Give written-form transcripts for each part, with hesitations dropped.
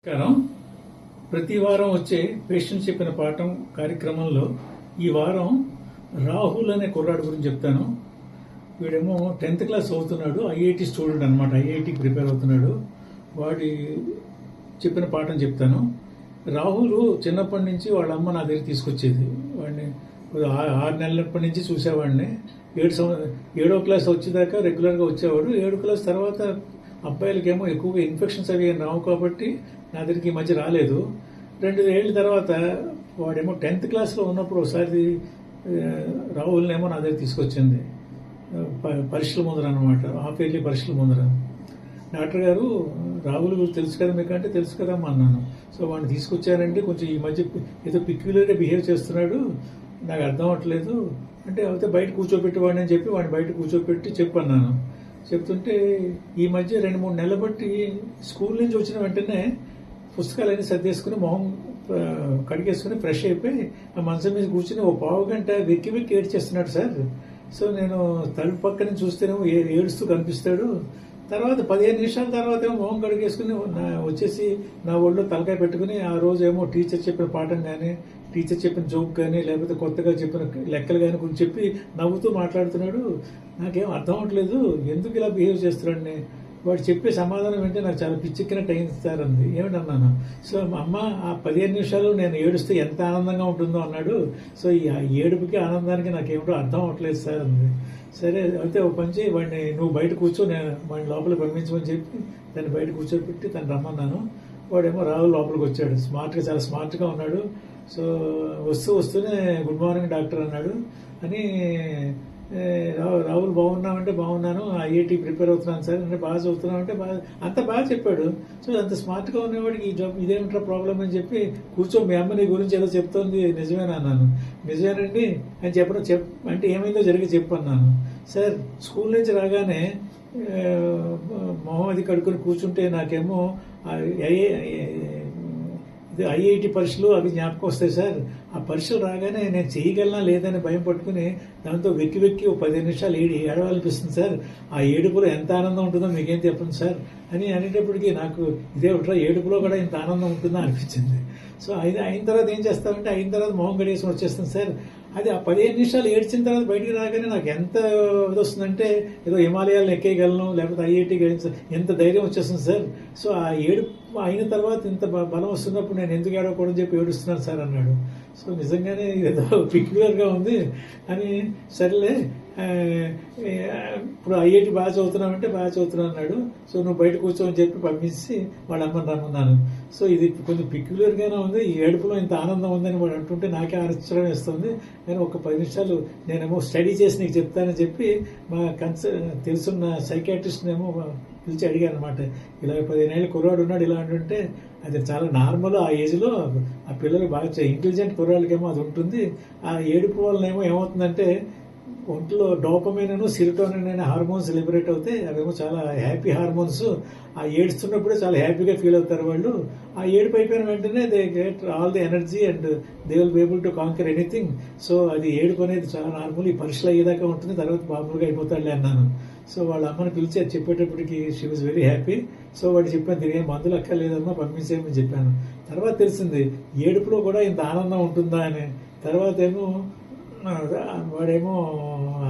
నమస్కారం. ప్రతి వారం వచ్చే పేషెంట్ చెప్పిన పాఠం కార్యక్రమంలో ఈ వారం రాహుల్ అనే కుర్రాడు గురించి చెప్తాను. వీడేమో 10th క్లాస్ అవుతున్నాడు. ఐఐటి స్టూడెంట్ అనమాట. ఐఐటికి ప్రిపేర్ అవుతున్నాడు. వాడి చెప్పిన పాఠం చెప్తాను. రాహుల్ చిన్నప్పటి నుంచి వాళ్ళ అమ్మ నా దగ్గర తీసుకొచ్చేది. వాడిని 6 నెలలప్పటి నుంచి చూసేవాడిని. 7వ క్లాస్ వచ్చేదాకా రెగ్యులర్గా వచ్చేవాడు. 7వ క్లాస్ తర్వాత అబ్బాయిలకేమో ఎక్కువగా ఇన్ఫెక్షన్స్ అవి రావు కాబట్టి నా దగ్గరికి ఈ మధ్య రాలేదు. 2 ఏళ్ళ తర్వాత వాడేమో 10th క్లాస్లో ఉన్నప్పుడు ఒకసారి రాహుల్నేమో నా దగ్గర తీసుకొచ్చింది. పరీక్షల ముందర అనమాట. హాఫ్ ఇయర్లీ పరీక్షల ముందర. డాక్టర్ గారు రాహుల్ గురించి తెలుసు కదా మీకు అంటే తెలుసు కదా అన్నాను. సో వాడిని తీసుకొచ్చారంటే కొంచెం ఈ మధ్య ఏదో పిక్యులర్గా బిహేవ్ చేస్తున్నాడు, నాకు అర్థం అవ్వట్లేదు అంటే అయితే బయట కూర్చోబెట్టేవాడిని అని చెప్పి వాడిని బయట కూర్చోబెట్టి చెప్పన్నాను. చెప్తుంటే ఈ మధ్య 2-3 నెలలు బట్టి స్కూల్ నుంచి వచ్చిన వెంటనే పుస్తకాలన్నీ సర్దేసుకుని మొహం కడిగేసుకుని ఫ్రెష్ అయిపోయి ఆ మంచం మీద కూర్చుని ఓ పావు గంట వెక్కి వెక్కి ఏడ్చేస్తున్నాడు సార్. సో నేను తలుపు పక్కన చూస్తేనేమో ఏడుస్తూ కనిపిస్తాడు. తర్వాత 15 నిమిషాల తర్వాత ఏమో మొహం కడిగేసుకుని వచ్చేసి నా ఒళ్ళో తలకాయ పెట్టుకుని ఆ రోజు ఏమో టీచర్ చెప్పిన పాఠం కానీ టీచర్ చెప్పిన జోక్ కానీ లేకపోతే కొత్తగా చెప్పిన లెక్కలు కానీ కొంచెం చెప్పి నవ్వుతూ మాట్లాడుతున్నాడు. నాకేం అర్థం అవ్వట్లేదు, ఎందుకు ఇలా బిహేవ్ చేస్తున్నాడని. వాడు చెప్పే సమాధానం ఏంటంటే నాకు చాలా పిచ్చెక్కినట్టు అయింది సార్ అంది. ఏమిటన్నాను. సో అమ్మ ఆ 15 నిమిషాలు నేను ఏడుస్తే ఎంత ఆనందంగా ఉంటుందో అన్నాడు. సో ఈ ఏడుపుకి ఆనందానికి నాకేమిటో అర్థం అవ్వట్లేదు సార్ అంది. సరే అయితే ఒక పని చేయి, వాడిని నువ్వు బయట కూర్చో, నేను వాడిని లోపల పంపించమని చెప్పి దాన్ని బయట కూర్చోబెట్టి తను రమ్మన్నాను. వాడేమో రాహుల్ లోపలికి వచ్చాడు. చాలా స్మార్ట్గా ఉన్నాడు. సో వస్తూనే గుడ్ మార్నింగ్ డాక్టర్ అన్నాడు. అని రాహుల్ బాగున్నామంటే బాగున్నాను, ఐఐటి ప్రిపేర్ అవుతున్నాను సార్ అంటే బాగా చదువుతున్నామంటే అంత బాగా చెప్పాడు. సో అంత స్మార్ట్గా ఉన్నవాడికి ఈ జాబ్ ఇదేమిట్రా ప్రాబ్లం అని చెప్పి కూర్చో, మీ అమ్మ నీ గురించి ఏదో చెప్తోంది నిజమేనా అన్నాను. నిజమేనండి అని చెప్పడం అంటే ఏమైందో జరిగి చెప్పన్నాను. సార్ స్కూల్ నుంచి రాగానే మొహం అది కడుక్కొని కూర్చుంటే నాకేమో ఐఐటి పరీక్షలు అవి జ్ఞాపకం వస్తాయి సార్. ఆ పరీక్షలు రాగానే నేను చేయగలనా లేదని భయం పట్టుకుని దాంతో వెక్కి ఓ 15 నిమిషాలు ఏడవాలనిపిస్తుంది సార్. ఆ ఏడుపులో ఎంత ఆనందం ఉంటుందో మీకేం చెప్పండి సార్ అని అనేటప్పటికీ నాకు ఇదే ఒకట్రా ఏడుపులో కూడా ఇంత ఆనందం ఉంటుందా అనిపించింది. సో అయిన తర్వాత ఏం చేస్తామంటే అయిన తర్వాత మొహం గడిగేసుకుని వచ్చేస్తుంది సార్. అది ఆ 15 నిమిషాలు ఏడ్చిన తర్వాత బయటికి రాగానే నాకు ఎంత ఇది వస్తుందంటే ఏదో హిమాలయాలను ఎక్కేయగలను లేకపోతే ఐఐటికి ఎంత ధైర్యం వచ్చేస్తుంది సార్. సో ఆ ఏడుపు అయిన తర్వాత ఇంత బలం వస్తున్నప్పుడు నేను ఎందుకు ఏడవకూడదని చెప్పి ఏడుస్తున్నాను సార్ అన్నాడు. సో నిజంగానే ఏదో పిక్యులర్గా ఉంది అని సరేలే ఇప్పుడు ఐఐటి బాగా చదువుతున్నామంటే బాగా చదువుతున్నాను అన్నాడు. సో నువ్వు బయట కూర్చోని చెప్పి పంపించి వాళ్ళ అమ్మని రమ్మన్నాను. సో ఇది కొంచెం పిక్యులర్గానే ఉంది. ఈ ఏడుపులో ఇంత ఆనందం ఉందని వాడు అంటుంటే నాకే ఆశ్చర్యం వేస్తుంది. నేను ఒక 10 నిమిషాలు నేనేమో స్టడీ చేసి నీకు చెప్తానని చెప్పి మా తెలుసున్న సైకాట్రిస్ట్నేమో పిలిచి అడిగాను అనమాట. ఇలా 15 ఏళ్ళ కుర్రాడు ఉన్నాడు ఇలా అంటుంటే అది చాలా నార్మల్. ఆ ఏజ్లో ఆ పిల్లలు బాగా ఇంటెలిజెంట్ కుర్రాళ్ళకేమో అది ఉంటుంది. ఆ ఏడుపు వల్ల ఏమవుతుందంటే ఒంట్లో డోపమైన్ సిరోటోనిన్ అనే హార్మోన్స్ లిబరేట్ అవుతాయి. అవేమో చాలా హ్యాపీ హార్మోన్స్. ఆ ఏడుస్తున్నప్పుడే చాలా హ్యాపీగా ఫీల్ అవుతారు వాళ్ళు. ఆ ఏడుపు అయిపోయిన వెంటనే they get all the energy and they will be able to conquer anything. So అది ఏడుపు అనేది చాలా నార్మల్. ఈ పరీక్షలు అయ్యేదాకా ఉంటుంది, తర్వాత మామూలుగా అయిపోతాడులే అన్నాను. సో వాళ్ళ అమ్మని పిలిచి అది చెప్పేటప్పటికి she was very happy. So వాడు చెప్పాను దీని ఏం మందులు అక్కర్లేదమ్మా పంపించేయమని చెప్పాను. తర్వాత తెలిసింది ఏడుపులో కూడా ఇంత ఆనందం ఉంటుందా అని. తర్వాత ఏమో వాడేమో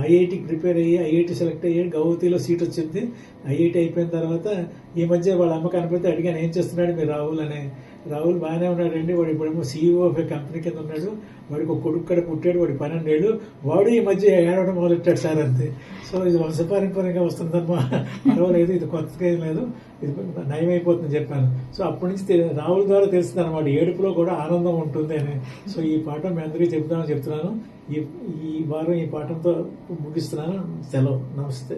ఐఐటికి ప్రిపేర్ అయ్యి ఐఐటి సెలెక్ట్ అయ్యాడు. గౌహతిలో సీట్ వచ్చింది. ఐఐటి అయిపోయిన తర్వాత ఈ మధ్య వాళ్ళ అమ్మ కనపడితే అడిగాను ఏం చేస్తున్నాడు మీరు రాహుల్ అని. రాహుల్ బాగానే ఉన్నాడండి, వాడు ఇప్పుడేమో CEO ఆఫ్ ఏ కంపెనీ కింద ఉన్నాడు, వాడికి ఒక కొడుకు కూడా పుట్టాడు, వాడి 12 ఏళ్ళు, వాడు ఈ మధ్య ఏడవడం మొదలెట్టాడు సార్ అంతే. సో ఇది వంశపారంపర్యంగా వస్తుందమ్మా, పర్వాలేదు, ఇది కొత్తగా ఏం లేదు, ఇది నయం అయిపోతుందని చెప్పాను. సో అప్పటి నుంచి రాహుల్ ద్వారా తెలిసింది అనమాట ఏడుపులో కూడా ఆనందం ఉంటుంది అని. సో ఈ పాఠం మీ అందరికీ చెప్తామని చెప్తున్నాను. ఈ వారం ఈ పాఠంతో ముగిస్తున్నాను. సెలవు. నమస్తే.